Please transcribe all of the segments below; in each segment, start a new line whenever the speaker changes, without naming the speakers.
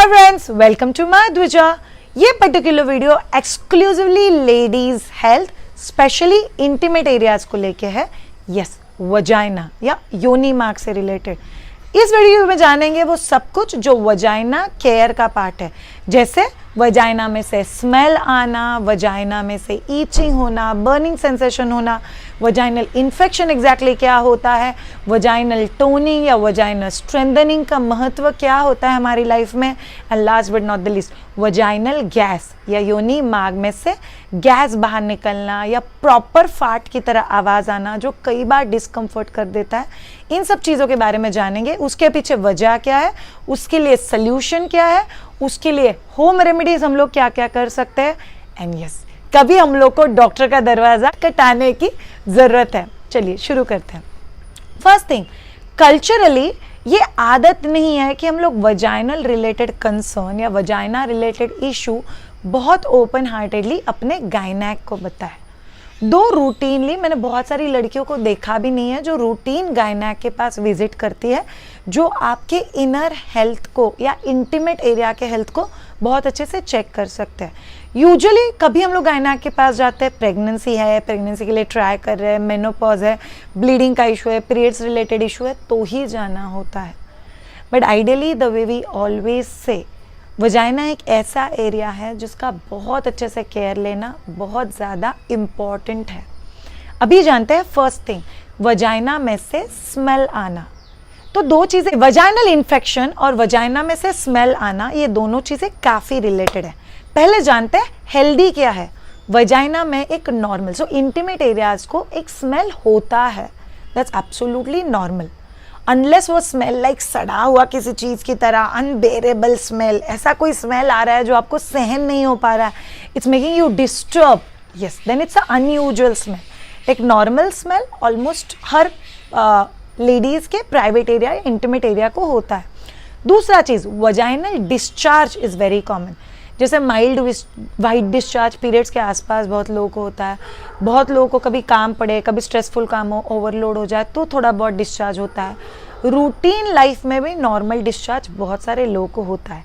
Hi friends, welcome to my Dwija. ये particular video exclusively ladies health specially intimate areas को लेके है। Yes, vagina या योनि मार्ग से रिलेटेड इस वीडियो में जानेंगे वो सब कुछ जो वजाइना केयर का पार्ट है, जैसे वजाइना में से स्मेल आना, वजाइना में से ईचिंग होना, बर्निंग सेंसेशन होना, वजाइनल इन्फेक्शन एग्जैक्टली क्या होता है, वजाइनल टोनिंग या वजाइनल स्ट्रेंथनिंग का महत्व क्या होता है हमारी लाइफ में, and last but not the least vaginal gas या योनि मार्ग में से गैस बाहर निकलना या प्रॉपर फाट की तरह आवाज़ आना जो कई बार डिस्कम्फर्ट कर देता है। इन सब चीज़ों के बारे में जानेंगे, उसके पीछे वजह क्या है, उसके लिए सल्यूशन क्या है, उसके लिए होम रेमेडीज हम लोग क्या क्या कर सकते हैं, एंड यस कभी हम लोग को डॉक्टर का दरवाज़ा खटखटाने की ज़रूरत है। चलिए शुरू करते हैं। फर्स्ट थिंग, कल्चरली ये आदत नहीं है कि हम लोग वजाइनल रिलेटेड कंसर्न या वजाइना रिलेटेड इशू बहुत ओपन हार्टेडली अपने गायनेक को बताएं। दो रूटीनली मैंने बहुत सारी लड़कियों को देखा भी नहीं है जो रूटीन गायनेक के पास विजिट करती है, जो आपके इनर हेल्थ को या इंटीमेट एरिया के हेल्थ को बहुत अच्छे से चेक कर सकते हैं। यूजुअली कभी हम लोग गायनेक के पास जाते हैं, प्रेगनेंसी है, प्रेगनेंसी के लिए ट्राई कर रहे हैं, मेनोपॉज है, ब्लीडिंग का इशू है, पीरियड्स रिलेटेड इशू है, तो ही जाना होता है। But ideally the way we always say vagina एक ऐसा एरिया है जिसका बहुत अच्छे से केयर लेना बहुत ज़्यादा इम्पॉर्टेंट है। अभी जानते हैं फर्स्ट थिंग, वजाइना में से स्मेल आना। तो दो चीज़ें, वजाइनल इन्फेक्शन और वजाइना में से स्मेल आना, ये दोनों चीज़ें काफ़ी रिलेटेड है। पहले जानते हैं हेल्दी क्या है। वजाइना में एक नॉर्मल, सो इंटीमेट एरियाज को एक स्मेल होता है, दैट्स एब्सोल्युटली नॉर्मल। अनलेस वो स्मेल लाइक सड़ा हुआ किसी चीज़ की तरह, अनबेरेबल स्मेल, ऐसा कोई स्मेल आ रहा है जो आपको सहन नहीं हो पा रहा है, it's making you disturb, yes then it's a unusual smell. एक नॉर्मल स्मेल ऑलमोस्ट हर लेडीज़ के प्राइवेट एरिया या इंटीमेट एरिया को होता है। दूसरा चीज़, vaginal discharge is very common. जैसे माइल्ड वाइट डिस्चार्ज पीरियड्स के आसपास बहुत लोगों को होता है। बहुत लोगों को कभी काम पड़े, कभी स्ट्रेसफुल काम हो, ओवरलोड हो जाए तो थोड़ा बहुत डिस्चार्ज होता है। रूटीन लाइफ में भी नॉर्मल डिस्चार्ज बहुत सारे लोगों को होता है।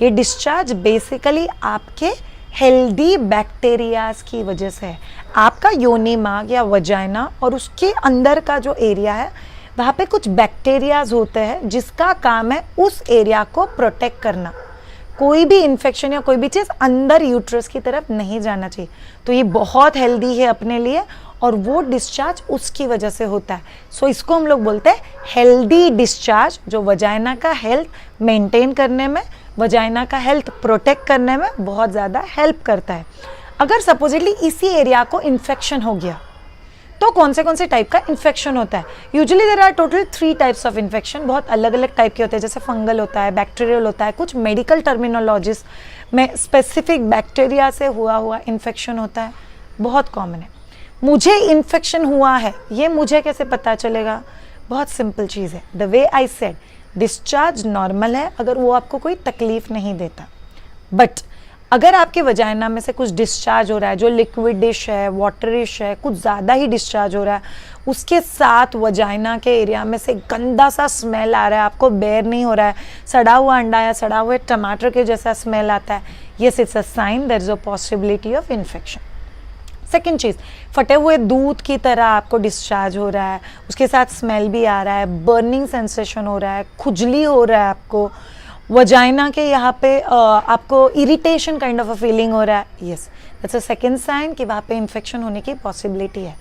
ये डिस्चार्ज बेसिकली आपके हेल्दी बैक्टीरियाज की वजह से है। आपका योनि मार्ग या वजाइना और उसके अंदर का जो एरिया है वहाँ पे कुछ बैक्टीरियाज होते हैं जिसका काम है उस एरिया को प्रोटेक्ट करना। कोई भी इन्फेक्शन या कोई भी चीज़ अंदर यूट्रस की तरफ नहीं जाना चाहिए। तो ये बहुत हेल्दी है अपने लिए और वो डिस्चार्ज उसकी वजह से होता है। सो इसको हम लोग बोलते हैं हेल्दी डिस्चार्ज, जो वजाइना का हेल्थ मेंटेन करने में, वजाइना का हेल्थ प्रोटेक्ट करने में बहुत ज़्यादा हेल्प करता है। अगर सपोजिटली इसी एरिया को इन्फेक्शन हो गया तो कौन से टाइप का इन्फेक्शन होता है? Usually there are total 3 types of infection. बहुत अलग अलग टाइप के होते हैं, जैसे फंगल होता है, बैक्टीरियल होता है, कुछ मेडिकल टर्मिनोलॉजिस में स्पेसिफिक बैक्टीरिया से हुआ इन्फेक्शन होता है, बहुत कॉमन है। मुझे इन्फेक्शन हुआ है, ये मुझे कैसे पता चलेगा? बहुत सिंपल चीज़ है। The way I said, discharge normal है अगर वो आपको कोई तकलीफ नहीं देता। बट अगर आपके वजाइना में से कुछ डिस्चार्ज हो रहा है जो लिक्विडिश है, वाटरिश है, कुछ ज़्यादा ही डिस्चार्ज हो रहा है, उसके साथ वजाइना के एरिया में से गंदा सा स्मेल आ रहा है, आपको बेयर नहीं हो रहा है, सड़ा हुआ अंडा या सड़ा हुए टमाटर के जैसा स्मेल आता है, yes it's a sign there is a possibility of infection. Second चीज़, फटे हुए दूध की तरह आपको डिस्चार्ज हो रहा है, उसके साथ स्मेल भी आ रहा है, बर्निंग सेंसेशन हो रहा है, खुजली हो रहा है, आपको वजाइना के यहाँ पे आपको irritation kind of a feeling हो रहा है, yes that's a second sign कि वहाँ पे इन्फेक्शन होने की पॉसिबिलिटी है।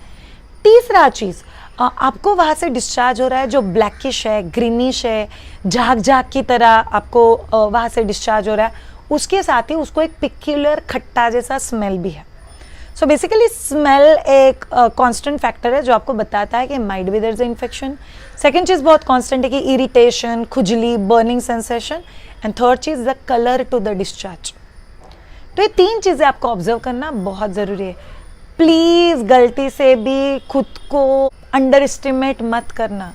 तीसरा चीज़, आपको वहाँ से डिस्चार्ज हो रहा है जो ब्लैकिश है, ग्रीनिश है, झाग झाग की तरह आपको वहाँ से डिस्चार्ज हो रहा है, उसके साथ ही उसको एक पिक्यूलर खट्टा जैसा स्मेल भी है। सो बेसिकली स्मेल एक कांस्टेंट फैक्टर है जो आपको बताता है कि might be there is infection. Second चीज़ बहुत कांस्टेंट है कि इरिटेशन, खुजली, बर्निंग सेंसेशन, एंड थर्ड चीज़ the colour to the discharge. तो ये 3 चीज़ें आपको ऑब्जर्व करना बहुत ज़रूरी है। प्लीज़ गलती से भी खुद को अंडर एस्टिमेट मत करना।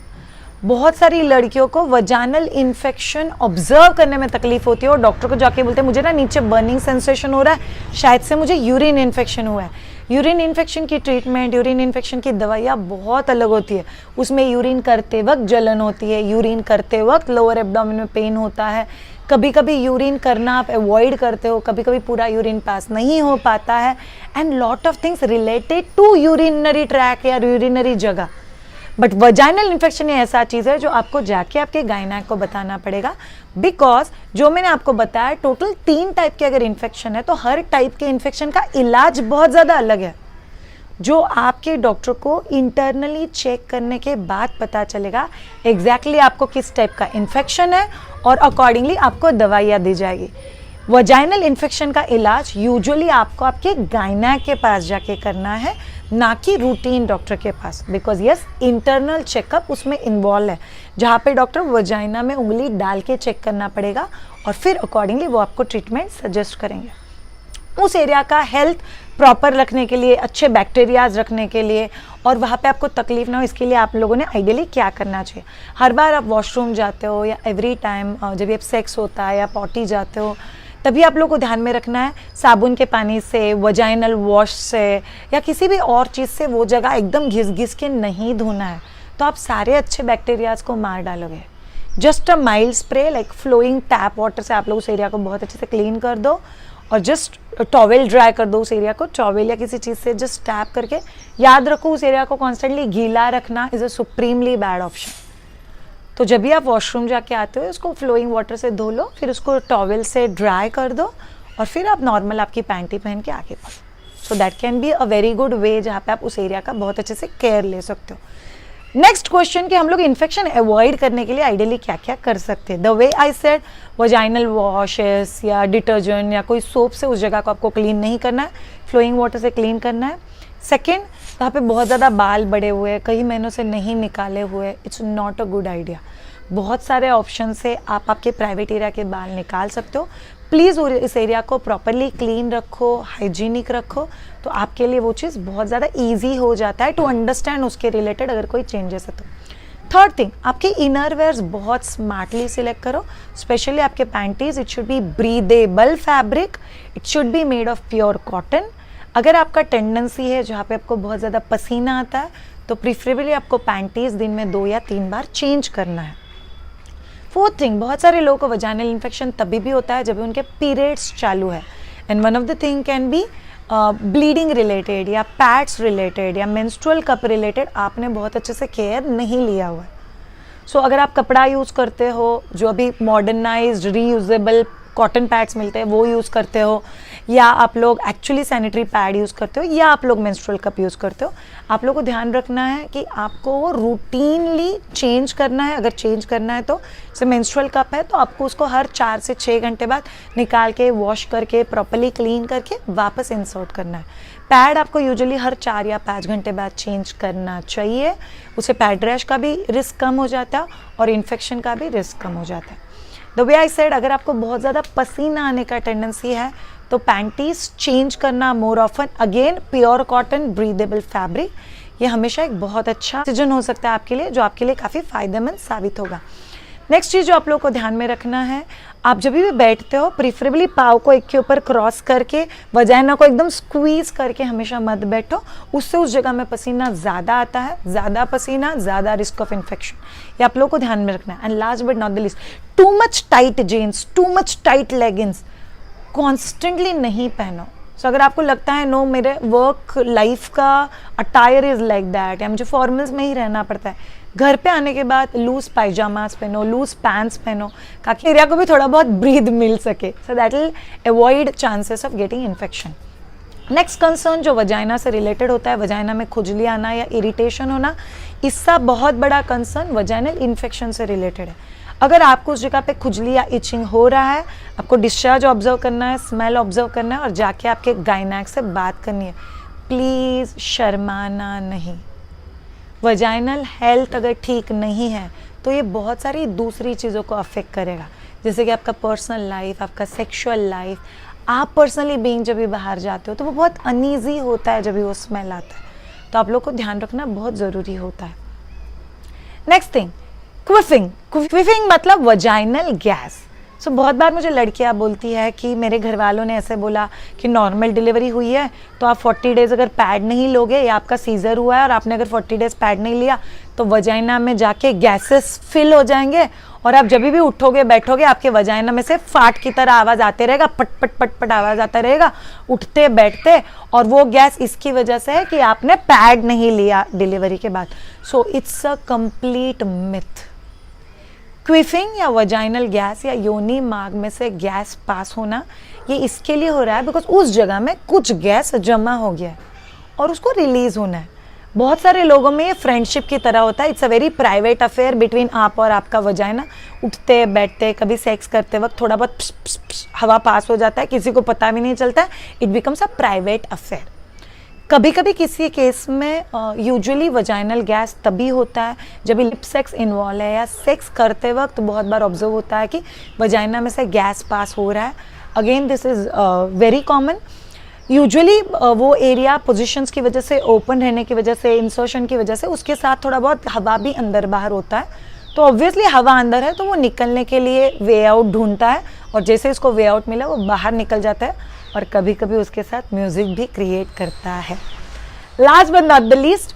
बहुत सारी लड़कियों को वजाइनल इन्फेक्शन ऑब्जर्व करने में तकलीफ होती है और डॉक्टर को जाके बोलते हैं मुझे ना नीचे बर्निंग सेंसेशन हो रहा है, शायद से मुझे यूरिन इन्फेक्शन हुआ है। यूरिन इन्फेक्शन की ट्रीटमेंट, यूरिन इन्फेक्शन की दवाइयाँ बहुत अलग होती है। उसमें यूरिन करते वक्त जलन होती है, यूरिन करते वक्त लोअर एब्डोमेन में पेन होता है, कभी कभी यूरिन करना आप अवॉइड करते हो, कभी कभी पूरा यूरिन पास नहीं हो पाता है, and lot of things related to urinary tract या यूरिनरी जगह। बट वजाइनल इन्फेक्शन ये ऐसा चीज़ है जो आपको जाके आपके गायनेक को बताना पड़ेगा, बिकॉज जो मैंने आपको बताया टोटल 3 टाइप के अगर इन्फेक्शन है तो हर टाइप के इन्फेक्शन का इलाज बहुत ज़्यादा अलग है, जो आपके डॉक्टर को इंटरनली चेक करने के बाद पता चलेगा एग्जैक्टली आपको किस टाइप का इन्फेक्शन है और अकॉर्डिंगली आपको दवाइयाँ दी जाएगी। वजाइनल इन्फेक्शन का इलाज यूजुअली आपको आपके गायनेक के पास जाके करना है, ना कि रूटीन डॉक्टर के पास, बिकॉज यस इंटरनल चेकअप उसमें इन्वॉल्व है, जहाँ पे डॉक्टर वजाइना में उंगली डाल के चेक करना पड़ेगा और फिर अकॉर्डिंगली वो आपको ट्रीटमेंट सजेस्ट करेंगे। उस एरिया का हेल्थ प्रॉपर रखने के लिए, अच्छे बैक्टीरियाज रखने के लिए और वहाँ पे आपको तकलीफ ना हो, इसके लिए आप लोगों ने आइडियली क्या करना चाहिए, हर बार आप वॉशरूम जाते हो या एवरी टाइम जब आप सेक्स होता है या पॉटी जाते हो तभी आप लोग को ध्यान में रखना है साबुन के पानी से, वजाइनल वॉश से या किसी भी और चीज़ से वो जगह एकदम घिस घिस के नहीं धोना है, तो आप सारे अच्छे बैक्टीरियाज को मार डालोगे। Just a mild spray like flowing tap water से आप लोग उस एरिया को बहुत अच्छे से क्लीन कर दो और जस्ट टॉवेल ड्राई कर दो उस एरिया को, टॉवेल या किसी चीज़ से जस्ट टैप करके। याद रखो उस एरिया को कॉन्स्टेंटली गीला रखना is a supremely bad option. तो जब भी आप वॉशरूम जाके आते हो उसको फ्लोइंग वाटर से धो लो, फिर उसको टॉवेल से ड्राई कर दो और फिर आप नॉर्मल आपकी पैंटी पहन के आगे बढ़ो। So that can be a very good way जहाँ पे आप उस एरिया का बहुत अच्छे से केयर ले सकते हो। नेक्स्ट क्वेश्चन कि हम लोग इन्फेक्शन अवॉइड करने के लिए आइडियली क्या क्या कर सकते हैं। The way I said, vaginal washes या डिटर्जेंट या कोई सोप से उस जगह को आपको क्लीन नहीं करना है, फ्लोइंग वाटर से क्लीन करना है। सेकेंड, वहाँ पे बहुत ज़्यादा बाल बड़े हुए कई महीनों से नहीं निकाले हुए, it's not a good idea. बहुत सारे ऑप्शन से आप आपके प्राइवेट एरिया के बाल निकाल सकते हो। प्लीज़ इस एरिया को प्रॉपरली क्लीन रखो, हाइजीनिक रखो, तो आपके लिए वो चीज़ बहुत ज़्यादा ईजी हो जाता है टू अंडरस्टैंड उसके रिलेटेड अगर कोई चेंजेस है तो। थर्ड थिंग, आपके इनर वेयर्स बहुत स्मार्टली सिलेक्ट करो, स्पेशली आपके panties. It should be breathable fabric, it should be made of pure cotton. अगर आपका टेंडेंसी है जहाँ पे आपको बहुत ज़्यादा पसीना आता है तो प्रीफरेबली आपको पैंटीज दिन में 2 या 3 बार चेंज करना है। फोर्थ थिंग, बहुत सारे लोगों को वजाइनल इन्फेक्शन तभी भी होता है जब उनके पीरियड्स चालू है, and one of the thing can be bleeding related या पैड्स रिलेटेड या मेंस्ट्रुअल कप रिलेटेड, आपने बहुत अच्छे से केयर नहीं लिया हुआ है। सो अगर आप कपड़ा यूज़ करते हो जो अभी मॉडर्नाइज्ड रीयूजेबल कॉटन पैड्स मिलते हैं वो यूज़ करते हो, या आप लोग एक्चुअली सैनिटरी पैड यूज़ करते हो, या आप लोग मेंस्ट्रुअल कप यूज़ करते हो, आप लोग को ध्यान रखना है कि आपको वो रूटीनली चेंज करना है। अगर चेंज करना है तो जैसे मेंस्ट्रुअल कप है तो आपको उसको हर 4 से 6 घंटे बाद निकाल के वॉश करके प्रॉपर्ली क्लीन करके वापस इंसर्ट करना है। पैड आपको यूजुअली हर 4 या 5 घंटे बाद चेंज करना चाहिए, उससे पैड रैश का भी रिस्क कम हो जाता है और इन्फेक्शन का भी रिस्क कम हो जाता है। द वे आई सेड, अगर आपको बहुत ज़्यादा पसीना आने का टेंडेंसी है तो पैंटीज चेंज करना more often, again pure cotton breathable fabric, ये हमेशा एक बहुत अच्छा डिसीजन हो सकता है आपके लिए, जो आपके लिए काफ़ी फायदेमंद साबित होगा। नेक्स्ट चीज़ जो आप लोग को ध्यान में रखना है, आप जब भी बैठते हो प्रीफरेबली पाँव को एक के ऊपर क्रॉस करके, वजाइना को एकदम स्क्वीज करके हमेशा मत बैठो, उससे उस जगह में पसीना ज़्यादा आता है, ज़्यादा पसीना ज़्यादा रिस्क ऑफ इन्फेक्शन, ये आप लोग को ध्यान में रखना है। And last but not the least, too much tight jeans, too much tight leggings constantly नहीं पहनो। सो अगर आपको लगता है नो मेरे वर्क लाइफ का अटायर इज़ लाइक दैट, या मुझे फॉर्मल्स में ही रहना पड़ता है, घर पे आने के बाद लूज पायजामास पहनो, लूज पैंट्स पहनो, ताकि एरिया को भी थोड़ा बहुत ब्रीद मिल सके, so that will avoid chances of getting infection. Next concern जो वजाइना से रिलेटेड होता है, वजाइना में खुजली आना या इरिटेशन होना, इसका बहुत बड़ा कंसर्न वजाइनल इन्फेक्शन से रिलेटेड है। अगर आपको उस जगह पे खुजली या इचिंग हो रहा है, आपको डिस्चार्ज ऑब्जर्व करना है, स्मेल ऑब्जर्व करना है और जाके आपके गायनेक से बात करनी है। प्लीज़ शर्माना नहीं। वजाइनल हेल्थ अगर ठीक नहीं है तो ये बहुत सारी दूसरी चीज़ों को अफेक्ट करेगा, जैसे कि आपका पर्सनल लाइफ, आपका सेक्सुअल लाइफ। आप पर्सनली बीइंग जब भी बाहर जाते हो तो वो बहुत अनईजी होता है जब भी वो स्मेल आता है, तो आप लोग को ध्यान रखना बहुत ज़रूरी होता है। Next thing, क्विफिंग। क्विफिंग मतलब वजाइनल गैस। सो बहुत बार मुझे लड़कियां बोलती है कि मेरे घर वालों ने ऐसे बोला कि नॉर्मल डिलीवरी हुई है तो आप 40 डेज़ अगर पैड नहीं लोगे या आपका सीज़र हुआ है और आपने अगर 40 डेज़ पैड नहीं लिया तो वजाइना में जाके गैसेस फिल हो जाएंगे और आप जब भी उठोगे बैठोगे आपके वजाइना में से फाट की तरह आवाज़ आते रहेगा, पट पट पट पट आवाज़ आता रहेगा उठते बैठते, और वो गैस इसकी वजह से है कि आपने पैड नहीं लिया डिलीवरी के बाद। So it's a complete myth. Queefing या वजाइनल गैस या योनि मार्ग में से गैस पास होना ये इसके लिए हो रहा है बिकॉज उस जगह में कुछ गैस जमा हो गया है और उसको रिलीज होना है। बहुत सारे लोगों में ये फ्रेंडशिप की तरह होता है, it's a very private affair between आप और आपका वजाइना। उठते बैठते कभी सेक्स करते वक्त थोड़ा बहुत प्स, प्स, प्स, हवा पास हो जाता है, किसी को पता भी नहीं चलता है, it becomes a private affair. कभी कभी किसी केस में यूजुअली वजाइनल गैस तभी होता है जब लिप सेक्स इन्वॉल्व है या सेक्स करते वक्त बहुत बार ऑब्जर्व होता है कि वजाइना में से गैस पास हो रहा है। Again this is very common. Usually वो एरिया पोजीशंस की वजह से, ओपन रहने की वजह से, इंसर्शन की वजह से उसके साथ थोड़ा बहुत हवा भी अंदर बाहर होता है, तो ऑब्वियसली हवा अंदर है तो वो निकलने के लिए वे आउट ढूंढता है और जैसे इसको वे आउट मिला वो बाहर निकल जाता है और कभी कभी उसके साथ म्यूजिक भी क्रिएट करता है। Last but not the least,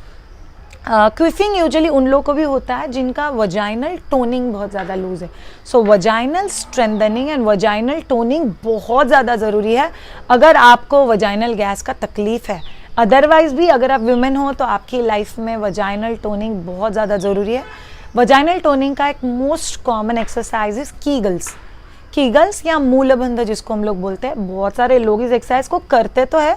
queefing usually उन लोगों को भी होता है जिनका वजाइनल टोनिंग बहुत ज़्यादा लूज है। सो vaginal strengthening and vaginal toning बहुत ज़्यादा ज़रूरी है अगर आपको वजाइनल गैस का तकलीफ है। अदरवाइज भी अगर आप वुमेन हो तो आपकी लाइफ में वजाइनल टोनिंग बहुत ज़्यादा ज़रूरी है। वजाइनल टोनिंग का एक most common exercise is Kegels. Kegels या मूलबंध जिसको हम लोग बोलते हैं, बहुत सारे लोग इस एक्सरसाइज को करते तो है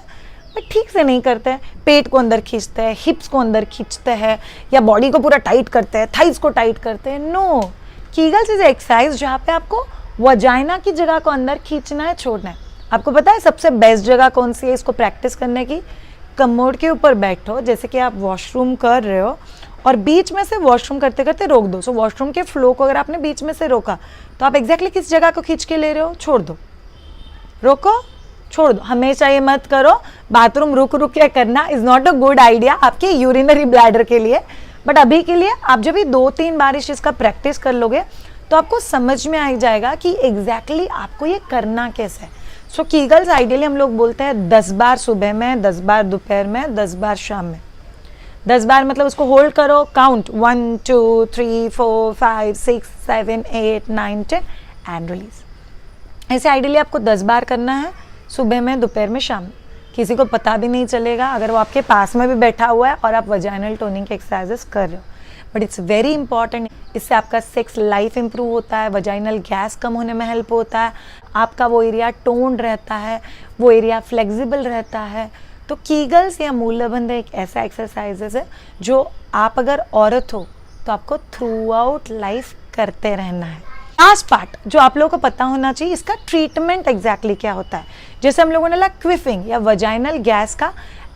बट ठीक से नहीं करते हैं। पेट को अंदर खींचते हैं, हिप्स को अंदर खींचते हैं या बॉडी को पूरा टाइट करते हैं, थाइस को टाइट करते हैं। नो, कीगल्स इज एक्सरसाइज जहाँ पे आपको वजाइना की जगह को अंदर खींचना है, छोड़ना है। आपको पता है सबसे बेस्ट जगह कौन सी है इसको प्रैक्टिस करने की? कमोड के ऊपर बैठो, जैसे कि आप वॉशरूम कर रहे हो और बीच में से वॉशरूम करते करते रोक दो। सो वॉशरूम के फ्लो को अगर आपने बीच में से रोका तो आप एग्जैक्टली किस जगह को खींच के ले रहे हो? छोड़ दो, रोको, छोड़ दो। हमेशा ये मत करो, बाथरूम रुक रुक के करना is not a good idea आपके यूरिनरी ब्लैडर के लिए। बट अभी के लिए आप जब भी 2-3 बार इस चीज़ का प्रैक्टिस कर लोगे तो आपको समझ में आ जाएगा कि एग्जैक्टली आपको ये करना कैसे है। सो कीगल्स आइडियली हम लोग बोलते हैं 10 बार सुबह में, 10 बार दोपहर में, 10 बार शाम में। 10 बार मतलब उसको होल्ड करो, काउंट 1 2 3 4 5 6 7 8 9 10 एंड रिलीज। ऐसे आइडियली आपको 10 बार करना है, सुबह में, दोपहर में, शाम में। किसी को पता भी नहीं चलेगा अगर वो आपके पास में भी बैठा हुआ है और आप वजाइनल टोनिंग के एक्सरसाइजेस कर रहे हो। बट इट्स वेरी इंपॉर्टेंट, इससे आपका सेक्स लाइफ इंप्रूव होता है, वजाइनल गैस कम होने में हेल्प होता है, आपका वो एरिया टोन्ड रहता है, वो एरिया फ्लेक्सिबल रहता है। तो कीगल्स या मूलबंध एक ऐसा एक्सरसाइजेस है जो आप अगर औरत हो तो आपको थ्रू आउट लाइफ करते रहना है। लास्ट पार्ट जो आप लोगों को पता होना चाहिए, इसका ट्रीटमेंट एग्जैक्टली क्या होता है। जैसे हम लोगों ने लगा क्विफिंग या वजाइनल गैस का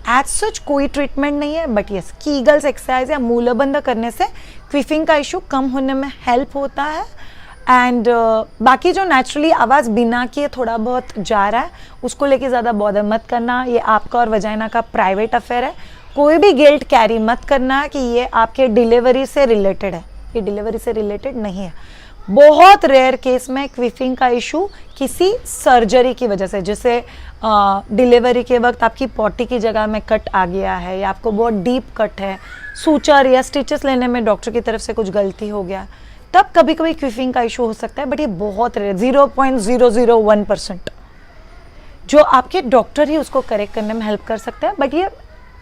एज सच कोई ट्रीटमेंट नहीं है, बट यस कीगल्स एक्सरसाइज या मूलबंध करने से क्विफिंग का इशू कम होने में हेल्प होता है। एंड बाकी जो नेचुरली आवाज़ बिना किए थोड़ा बहुत जा रहा है उसको लेके ज़्यादा बॉदर मत करना, ये आपका और वजाइना का प्राइवेट अफेयर है। कोई भी गिल्ट कैरी मत करना कि ये आपके डिलीवरी से रिलेटेड है, ये डिलीवरी से रिलेटेड नहीं है। बहुत रेयर केस में क्विफिंग का इशू किसी सर्जरी की वजह से, जैसे डिलीवरी के वक्त आपकी पॉटी की जगह में कट आ गया है या आपको बहुत डीप कट है, सूचर या स्टिचेस लेने में डॉक्टर की तरफ से कुछ गलती हो गया, तब कभी कभी क्विफिंग का इशू हो सकता है। बट ये बहुत रेयर, 0.001%, जो आपके डॉक्टर ही उसको करेक्ट करने में हेल्प कर सकते हैं, बट ये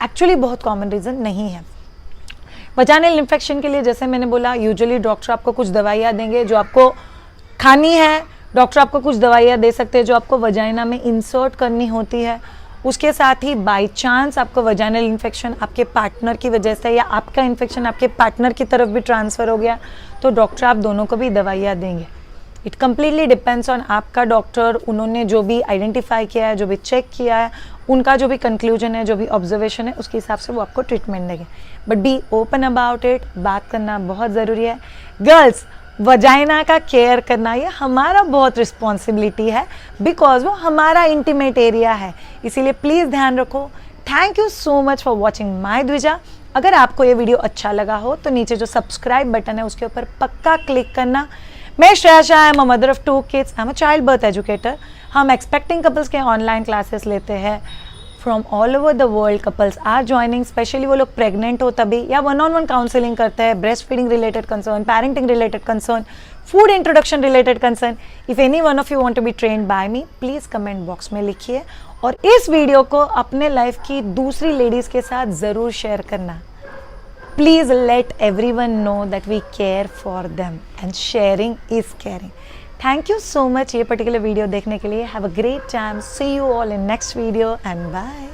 एक्चुअली बहुत कॉमन रीज़न नहीं है। वजाइनल इन्फेक्शन के लिए जैसे मैंने बोला, यूजुअली डॉक्टर आपको कुछ दवाइयाँ देंगे जो आपको खानी है, डॉक्टर आपको कुछ दवाइयाँ दे सकते हैं जो आपको वजाइना में इंसर्ट करनी होती है। उसके साथ ही बाय चांस आपको वजाइनल इन्फेक्शन आपके पार्टनर की वजह से या आपका इन्फेक्शन आपके पार्टनर की तरफ भी ट्रांसफ़र हो गया तो डॉक्टर आप दोनों को भी दवाइयाँ देंगे। इट कम्प्लीटली डिपेंड्स ऑन आपका डॉक्टर, उन्होंने जो भी आइडेंटिफाई किया है, जो भी चेक किया है, उनका जो भी कंक्लूजन है, जो भी ऑब्जर्वेशन है, उसके हिसाब से वो आपको ट्रीटमेंट देंगे। But be open about it, बात करना बहुत ज़रूरी है। गर्ल्स, वजाइना का केयर करना ये हमारा बहुत रिस्पॉन्सिबिलिटी है बिकॉज वो हमारा इंटीमेट एरिया है, इसीलिए प्लीज़ ध्यान रखो। Thank you so much for watching my Dwija. अगर आपको ये वीडियो अच्छा लगा हो तो नीचे जो सब्सक्राइब बटन है उसके ऊपर पक्का क्लिक करना। मैं Shreya Shah, I am a mother of 2 kids, I am a child birth educator. हम एक्सपेक्टिंग कपल्स के ऑनलाइन क्लासेस लेते हैं from all over the world. Couples are joining, specially वो लोग प्रेग्नेंट हो तभी, या 1-on-1 काउंसलिंग करते हैं, breast feeding related concern, parenting related concern, food introduction related concern. If any one of you want to be trained by me, please comment box में लिखिए और इस वीडियो को अपने लाइफ की दूसरी लेडीज के साथ जरूर शेयर करना। Please let everyone know that we care for them and sharing is caring. Thank you so much ये पर्टिकुलर वीडियो देखने के लिए। Have a great time, see you all in next video and bye.